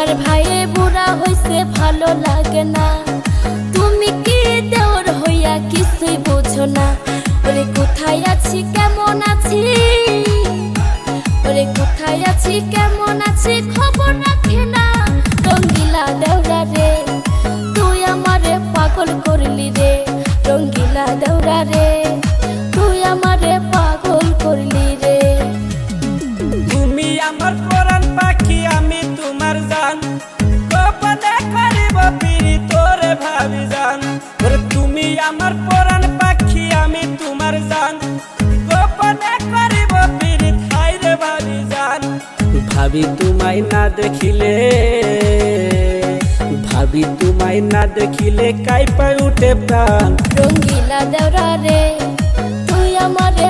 আমার ভাইয়ে বুড়া হইছে ভালো লাগে না, তুমি কি দেওর হইয়া কিছুই বোঝো না। ওরে কোথায় আছি কেমন আছি, ওরে কোথায় আছি কেমন আছি খবর রাখে না। রঙ্গিলা দেওরা রে তুই আমারে পাগল করলি রে, রঙ্গিলা দেওরা রে তুই আমারে পাগল করলি রে। তুমি আমার পরাণ পাখি আমি তোমার জান, গোপনে করিব পিরি তোরে ভাবি জান। ওরে তুমি আমার পরাণ পাখি আমি তোমার জান, গোপনে করিব পিরি খাই রে ভাবি জান। ভাবি তোমায় না দেখিলে, ভাবি তোমায় না দেখিলে কাইপা উঠে প্রাণ। রঙ্গিলা দেওরা রে তুই আমারে